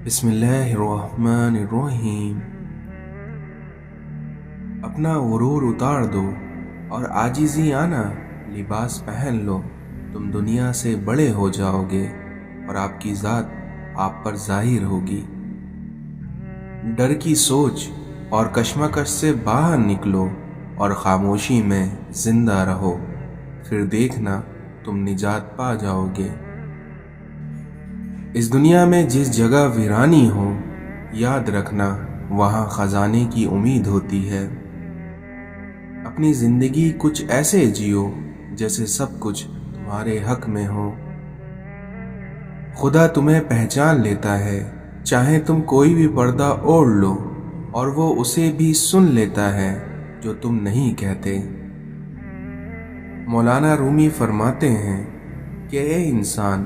بسم اللہ الرحمن الرحیم۔ اپنا غرور اتار دو اور عاجزی آنا لباس پہن لو، تم دنیا سے بڑے ہو جاؤ گے اور آپ کی ذات آپ پر ظاہر ہوگی۔ ڈر کی سوچ اور کشمکش سے باہر نکلو اور خاموشی میں زندہ رہو، پھر دیکھنا تم نجات پا جاؤ گے۔ اس دنیا میں جس جگہ ویرانی ہو، یاد رکھنا وہاں خزانے کی امید ہوتی ہے۔ اپنی زندگی کچھ ایسے جیو جیسے سب کچھ تمہارے حق میں ہو۔ خدا تمہیں پہچان لیتا ہے، چاہے تم کوئی بھی پردہ اوڑھ لو، اور وہ اسے بھی سن لیتا ہے جو تم نہیں کہتے۔ مولانا رومی فرماتے ہیں کہ اے انسان،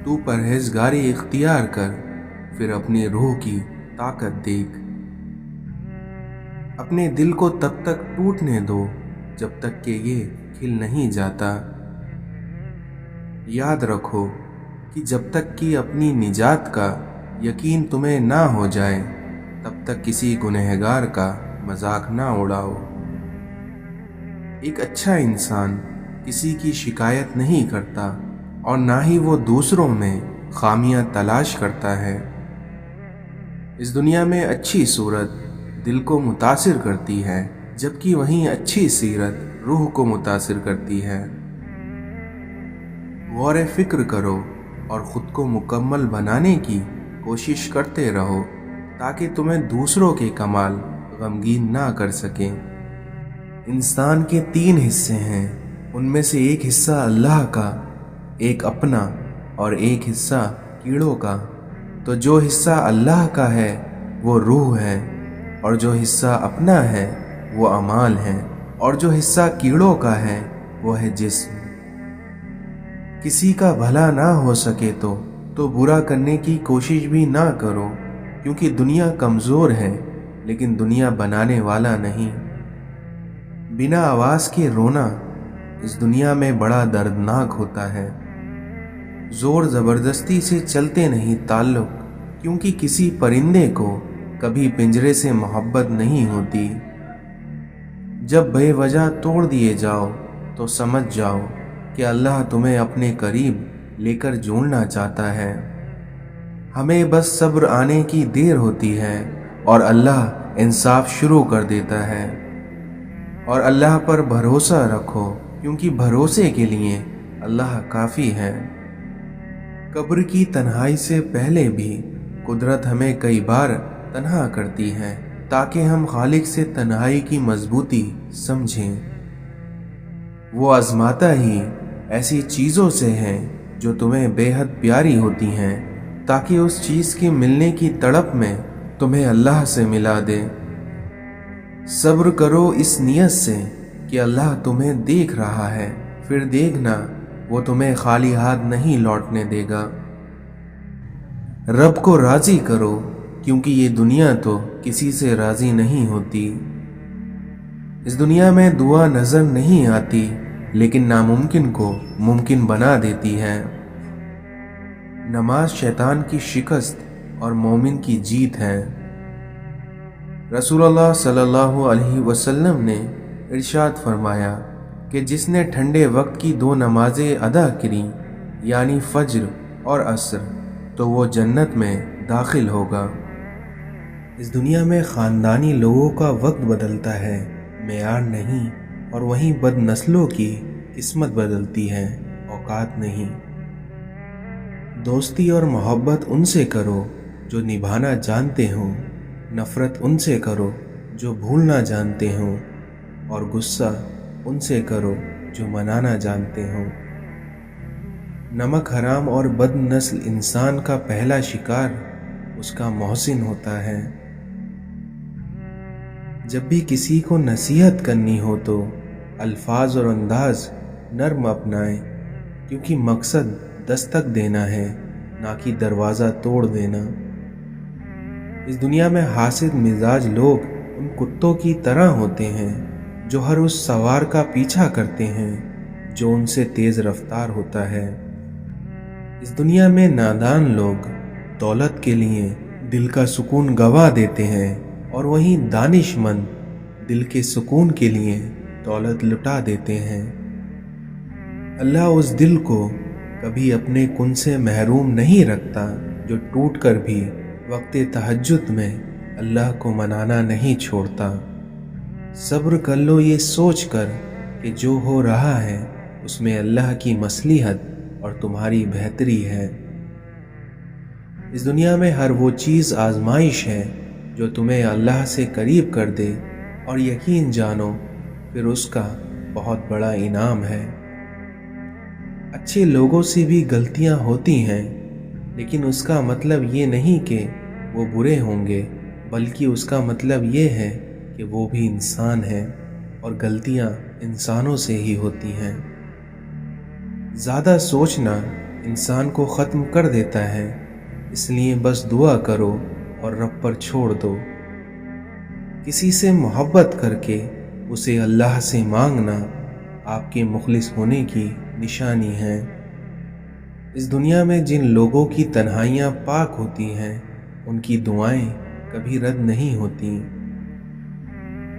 تو پرہیزگاری اختیار کر، پھر اپنی روح کی طاقت دیکھ۔ اپنے دل کو تب تک ٹوٹنے دو جب تک کہ یہ کھل نہیں جاتا۔ یاد رکھو کہ جب تک کہ اپنی نجات کا یقین تمہیں نہ ہو جائے، تب تک کسی گنہگار کا مذاق نہ اڑاؤ۔ ایک اچھا انسان کسی کی شکایت نہیں کرتا اور نہ ہی وہ دوسروں میں خامیاں تلاش کرتا ہے۔ اس دنیا میں اچھی صورت دل کو متاثر کرتی ہے، جبکہ وہیں اچھی سیرت روح کو متاثر کرتی ہے۔ غور فکر کرو اور خود کو مکمل بنانے کی کوشش کرتے رہو، تاکہ تمہیں دوسروں کے کمال غمگین نہ کر سکیں۔ انسان کے 3 حصے ہیں، ان میں سے ایک حصہ اللہ کا، ایک اپنا اور ایک حصہ کیڑوں کا۔ تو جو حصہ اللہ کا ہے وہ روح ہے، اور جو حصہ اپنا ہے وہ اعمال ہے، اور جو حصہ کیڑوں کا ہے وہ ہے جسم۔ کسی کا بھلا نہ ہو سکے تو برا کرنے کی کوشش بھی نہ کرو، کیونکہ دنیا کمزور ہے لیکن دنیا بنانے والا نہیں۔ بنا آواز کے رونا اس دنیا میں بڑا دردناک ہوتا ہے۔ زور زبردستی سے چلتے نہیں تعلق، کیونکہ کسی پرندے کو کبھی پنجرے سے محبت نہیں ہوتی۔ جب بے وجہ توڑ دیے جاؤ تو سمجھ جاؤ کہ اللہ تمہیں اپنے قریب لے کر جوڑنا چاہتا ہے۔ ہمیں بس صبر آنے کی دیر ہوتی ہے اور اللہ انصاف شروع کر دیتا ہے۔ اور اللہ پر بھروسہ رکھو، کیونکہ بھروسے کے لیے اللہ کافی ہے۔ قبر کی تنہائی سے پہلے بھی قدرت ہمیں کئی بار تنہا کرتی ہے، تاکہ ہم خالق سے تنہائی کی مضبوطی سمجھیں۔ وہ آزماتا ہی ایسی چیزوں سے ہے جو تمہیں بے حد پیاری ہوتی ہیں، تاکہ اس چیز کے ملنے کی تڑپ میں تمہیں اللہ سے ملا دے۔ صبر کرو اس نیت سے کہ اللہ تمہیں دیکھ رہا ہے، پھر دیکھنا وہ تمہیں خالی ہاتھ نہیں لوٹنے دے گا۔ رب کو راضی کرو، کیونکہ یہ دنیا تو کسی سے راضی نہیں ہوتی۔ اس دنیا میں دعا نظر نہیں آتی، لیکن ناممکن کو ممکن بنا دیتی ہے۔ نماز شیطان کی شکست اور مومن کی جیت ہے۔ رسول اللہ صلی اللہ علیہ وسلم نے ارشاد فرمایا کہ جس نے ٹھنڈے وقت کی 2 نمازیں ادا کریں، یعنی فجر اور عصر، تو وہ جنت میں داخل ہوگا۔ اس دنیا میں خاندانی لوگوں کا وقت بدلتا ہے، معیار نہیں، اور وہیں بد نسلوں کی قسمت بدلتی ہے، اوقات نہیں۔ دوستی اور محبت ان سے کرو جو نبھانا جانتے ہوں، نفرت ان سے کرو جو بھولنا جانتے ہوں، اور غصہ ان سے کرو جو منانا جانتے ہوں۔ نمک حرام اور بد نسل انسان کا پہلا شکار اس کا محسن ہوتا ہے۔ جب بھی کسی کو نصیحت کرنی ہو تو الفاظ اور انداز نرم اپنائیں، کیونکہ مقصد دستک دینا ہے، نہ کہ دروازہ توڑ دینا۔ اس دنیا میں حاسد مزاج لوگ ان کتوں کی طرح ہوتے ہیں جو ہر اس سوار کا پیچھا کرتے ہیں جو ان سے تیز رفتار ہوتا ہے۔ اس دنیا میں نادان لوگ دولت کے لیے دل کا سکون گوا دیتے ہیں اور وہیں دانش مند دل کے سکون کے لیے دولت لٹا دیتے ہیں۔ اللہ اس دل کو کبھی اپنے کن سے محروم نہیں رکھتا جو ٹوٹ کر بھی وقت تہجد میں اللہ کو منانا نہیں چھوڑتا۔ صبر کر لو یہ سوچ کر کہ جو ہو رہا ہے اس میں اللہ کی مصلحت اور تمہاری بہتری ہے۔ اس دنیا میں ہر وہ چیز آزمائش ہے جو تمہیں اللہ سے قریب کر دے، اور یقین جانو پھر اس کا بہت بڑا انعام ہے۔ اچھے لوگوں سے بھی غلطیاں ہوتی ہیں، لیکن اس کا مطلب یہ نہیں کہ وہ برے ہوں گے، بلکہ اس کا مطلب یہ ہے کہ وہ بھی انسان ہیں اور غلطیاں انسانوں سے ہی ہوتی ہیں۔ زیادہ سوچنا انسان کو ختم کر دیتا ہے، اس لیے بس دعا کرو اور رب پر چھوڑ دو۔ کسی سے محبت کر کے اسے اللہ سے مانگنا آپ کے مخلص ہونے کی نشانی ہے۔ اس دنیا میں جن لوگوں کی تنہائیاں پاک ہوتی ہیں ان کی دعائیں کبھی رد نہیں ہوتی۔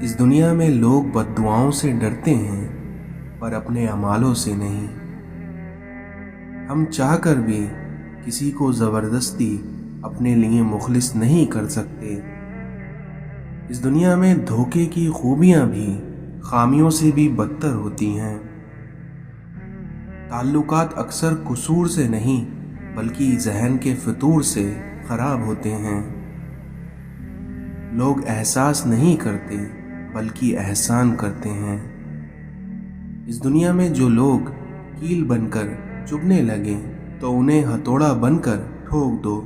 اس دنیا میں لوگ بد دعاؤں سے ڈرتے ہیں پر اپنے اعمالوں سے نہیں۔ ہم چاہ کر بھی کسی کو زبردستی اپنے لیے مخلص نہیں کر سکتے۔ اس دنیا میں دھوکے کی خوبیاں بھی خامیوں سے بھی بدتر ہوتی ہیں۔ تعلقات اکثر قصور سے نہیں بلکہ ذہن کے فطور سے خراب ہوتے ہیں۔ لوگ احساس نہیں کرتے بلکہ احسان کرتے ہیں۔ اس دنیا میں جو لوگ کیل بن کر چبھنے لگیں تو انہیں ہتھوڑا بن کر ٹھوک دو۔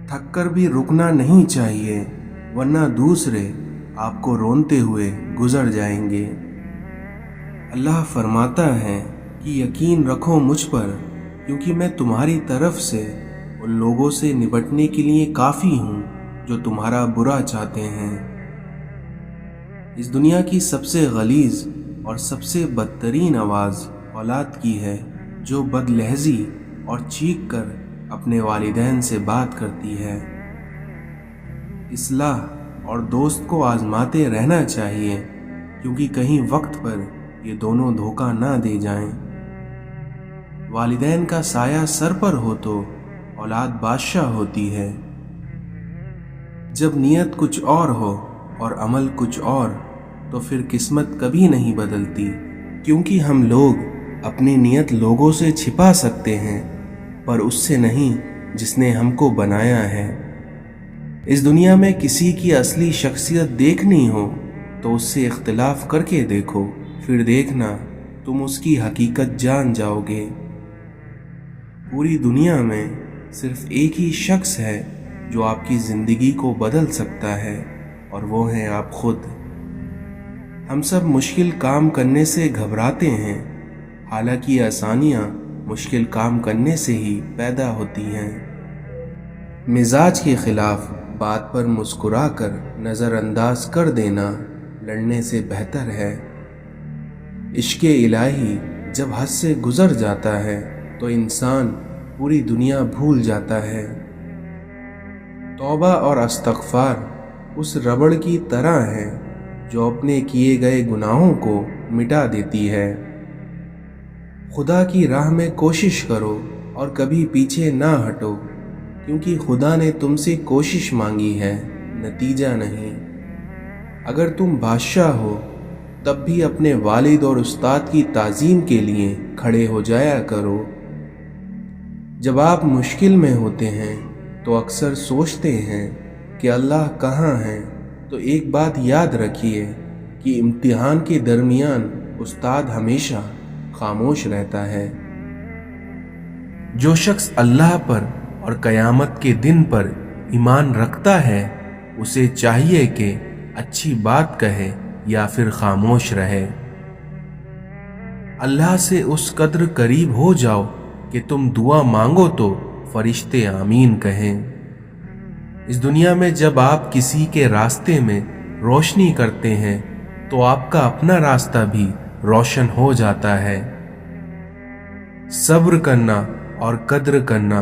تھک کر بھی رکنا نہیں چاہیے ورنہ دوسرے آپ کو رونتے ہوئے گزر جائیں گے۔ اللہ فرماتا ہے کہ یقین رکھو مجھ پر، کیونکہ میں تمہاری طرف سے ان لوگوں سے نپٹنے کے لیے کافی ہوں جو تمہارا برا چاہتے ہیں۔ اس دنیا کی سب سے غلیظ اور سب سے بدترین آواز اولاد کی ہے جو بد لہجی اور چیخ کر اپنے والدین سے بات کرتی ہے۔ اصلاح اور دوست کو آزماتے رہنا چاہیے، کیونکہ کہیں وقت پر یہ دونوں دھوکہ نہ دے جائیں۔ والدین کا سایہ سر پر ہو تو اولاد بادشاہ ہوتی ہے۔ جب نیت کچھ اور ہو اور عمل کچھ اور تو پھر قسمت کبھی نہیں بدلتی، کیونکہ ہم لوگ اپنی نیت لوگوں سے چھپا سکتے ہیں پر اس سے نہیں جس نے ہم کو بنایا ہے۔ اس دنیا میں کسی کی اصلی شخصیت دیکھنی ہو تو اس سے اختلاف کر کے دیکھو، پھر دیکھنا تم اس کی حقیقت جان جاؤ گے۔ پوری دنیا میں صرف ایک ہی شخص ہے جو آپ کی زندگی کو بدل سکتا ہے اور وہ ہیں آپ خود۔ ہم سب مشکل کام کرنے سے گھبراتے ہیں، حالانکہ آسانیاں مشکل کام کرنے سے ہی پیدا ہوتی ہیں۔ مزاج کے خلاف بات پر مسکرا کر نظر انداز کر دینا لڑنے سے بہتر ہے۔ عشق الہی جب حد سے گزر جاتا ہے تو انسان پوری دنیا بھول جاتا ہے۔ توبہ اور استغفار اس ربڑ کی طرح ہے جو اپنے کیے گئے گناہوں کو مٹا دیتی ہے۔ خدا کی راہ میں کوشش کرو اور کبھی پیچھے نہ ہٹو، کیونکہ خدا نے تم سے کوشش مانگی ہے، نتیجہ نہیں۔ اگر تم بادشاہ ہو تب بھی اپنے والد اور استاد کی تعظیم کے لیے کھڑے ہو جایا کرو۔ جب آپ مشکل میں ہوتے ہیں تو اکثر سوچتے ہیں کہ اللہ کہاں ہے، تو ایک بات یاد رکھیے کہ امتحان کے درمیان استاد ہمیشہ خاموش رہتا ہے۔ جو شخص اللہ پر اور قیامت کے دن پر ایمان رکھتا ہے اسے چاہیے کہ اچھی بات کہے یا پھر خاموش رہے۔ اللہ سے اس قدر قریب ہو جاؤ کہ تم دعا مانگو تو فرشتے آمین کہیں۔ اس دنیا میں جب آپ کسی کے راستے میں روشنی کرتے ہیں تو آپ کا اپنا راستہ بھی روشن ہو جاتا ہے۔ صبر کرنا اور قدر کرنا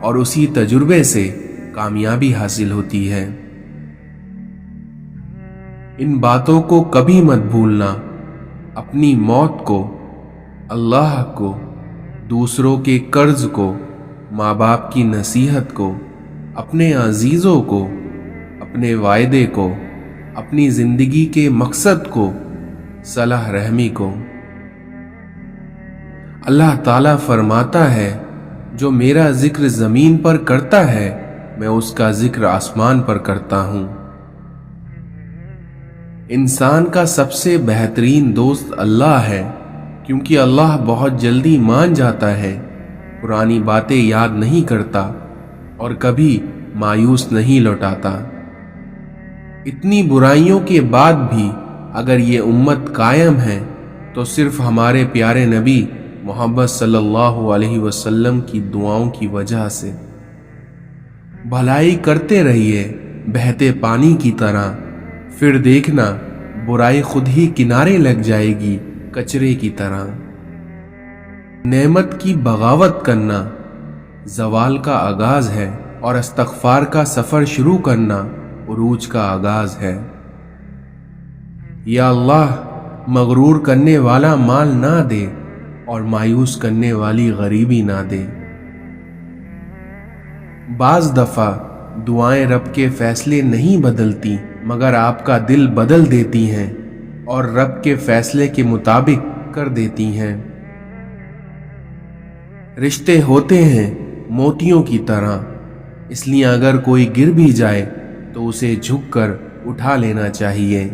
اور اسی تجربے سے کامیابی حاصل ہوتی ہے۔ ان باتوں کو کبھی مت بھولنا، اپنی موت کو، اللہ کو، دوسروں کے قرض کو، ماں باپ کی نصیحت کو، اپنے عزیزوں کو، اپنے وعدے کو، اپنی زندگی کے مقصد کو، صلح رحمی کو۔ اللہ تعالیٰ فرماتا ہے، جو میرا ذکر زمین پر کرتا ہے میں اس کا ذکر آسمان پر کرتا ہوں۔ انسان کا سب سے بہترین دوست اللہ ہے، کیونکہ اللہ بہت جلدی مان جاتا ہے، پرانی باتیں یاد نہیں کرتا اور کبھی مایوس نہیں لوٹاتا۔ اتنی برائیوں کے بعد بھی اگر یہ امت قائم ہے تو صرف ہمارے پیارے نبی محمد صلی اللہ علیہ وسلم کی دعاؤں کی وجہ سے۔ بھلائی کرتے رہیے بہتے پانی کی طرح، پھر دیکھنا برائی خود ہی کنارے لگ جائے گی کچرے کی طرح۔ نعمت کی بغاوت کرنا زوال کا آغاز ہے اور استغفار کا سفر شروع کرنا عروج کا آغاز ہے۔ یا اللہ، مغرور کرنے والا مال نہ دے اور مایوس کرنے والی غریبی نہ دے۔ بعض دفعہ دعائیں رب کے فیصلے نہیں بدلتی مگر آپ کا دل بدل دیتی ہیں اور رب کے فیصلے کے مطابق کر دیتی ہیں۔ رشتے ہوتے ہیں موتیوں کی طرح، اس لیے اگر کوئی گر بھی جائے تو اسے جھک کر اٹھا لینا چاہیے۔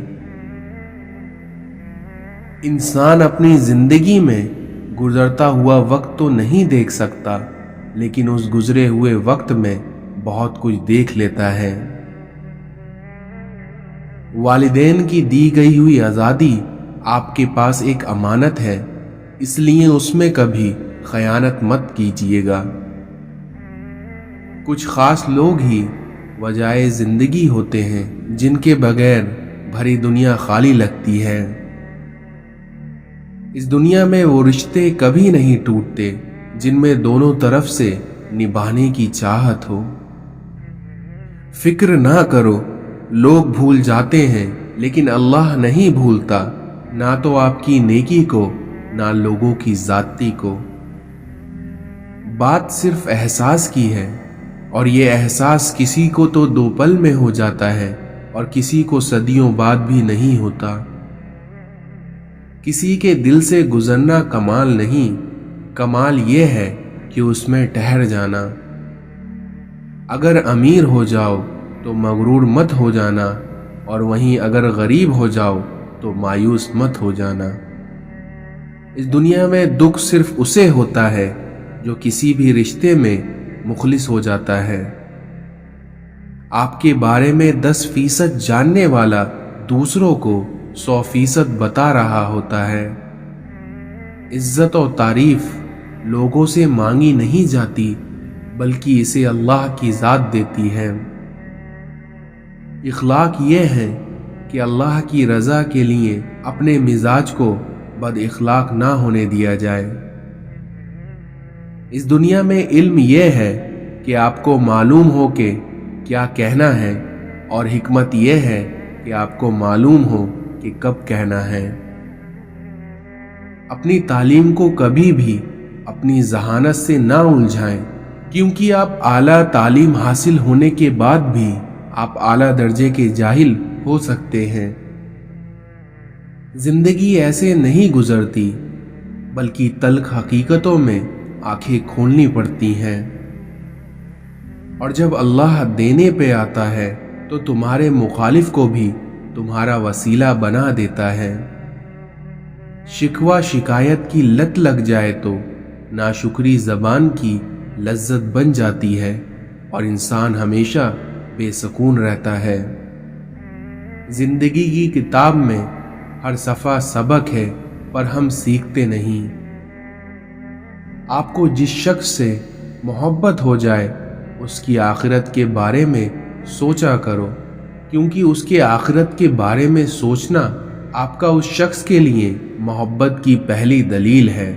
انسان اپنی زندگی میں گزرتا ہوا وقت تو نہیں دیکھ سکتا، لیکن اس گزرے ہوئے وقت میں بہت کچھ دیکھ لیتا ہے۔ والدین کی دی گئی ہوئی آزادی آپ کے پاس ایک امانت ہے، اس لیے اس میں کبھی خیانت مت کیجیے گا۔ کچھ خاص لوگ ہی وجائے زندگی ہوتے ہیں جن کے بغیر بھری دنیا خالی لگتی ہے۔ اس دنیا میں وہ رشتے کبھی نہیں ٹوٹتے جن میں دونوں طرف سے نبھانے کی چاہت ہو۔ فکر نہ کرو، لوگ بھول جاتے ہیں لیکن اللہ نہیں بھولتا، نہ تو آپ کی نیکی کو نہ لوگوں کی ذاتی کو۔ بات صرف احساس کی ہے، اور یہ احساس کسی کو تو 2 پل میں ہو جاتا ہے اور کسی کو صدیوں بعد بھی نہیں ہوتا۔ کسی کے دل سے گزرنا کمال نہیں، کمال یہ ہے کہ اس میں ٹھہر جانا۔ اگر امیر ہو جاؤ تو مغرور مت ہو جانا، اور وہیں اگر غریب ہو جاؤ تو مایوس مت ہو جانا۔ اس دنیا میں دکھ صرف اسے ہوتا ہے جو کسی بھی رشتے میں مخلص ہو جاتا ہے۔ آپ کے بارے میں 10% جاننے والا دوسروں کو 100% بتا رہا ہوتا ہے۔ عزت و تعریف لوگوں سے مانگی نہیں جاتی، بلکہ اسے اللہ کی ذات دیتی ہے۔ اخلاق یہ ہے کہ اللہ کی رضا کے لیے اپنے مزاج کو بد اخلاق نہ ہونے دیا جائے۔ اس دنیا میں علم یہ ہے کہ آپ کو معلوم ہو کہ کیا کہنا ہے، اور حکمت یہ ہے کہ آپ کو معلوم ہو کہ کب کہنا ہے۔ اپنی تعلیم کو کبھی بھی اپنی ذہانت سے نہ الجھائیں، کیونکہ آپ اعلیٰ تعلیم حاصل ہونے کے بعد بھی آپ اعلیٰ درجے کے جاہل ہو سکتے ہیں۔ زندگی ایسے نہیں گزرتی، بلکہ تلخ حقیقتوں میں آنکھیں کھولنی پڑتی ہیں، اور جب اللہ دینے پہ آتا ہے تو تمہارے مخالف کو بھی تمہارا وسیلہ بنا دیتا ہے۔ شکوہ شکایت کی لت لگ جائے تو ناشکری زبان کی لذت بن جاتی ہے، اور انسان ہمیشہ بے سکون رہتا ہے۔ زندگی کی کتاب میں ہر صفحہ سبق ہے، پر ہم سیکھتے نہیں۔ آپ کو جس شخص سے محبت ہو جائے اس کی آخرت کے بارے میں سوچا کرو، کیونکہ اس کے آخرت کے بارے میں سوچنا آپ کا اس شخص کے لیے محبت کی پہلی دلیل ہے۔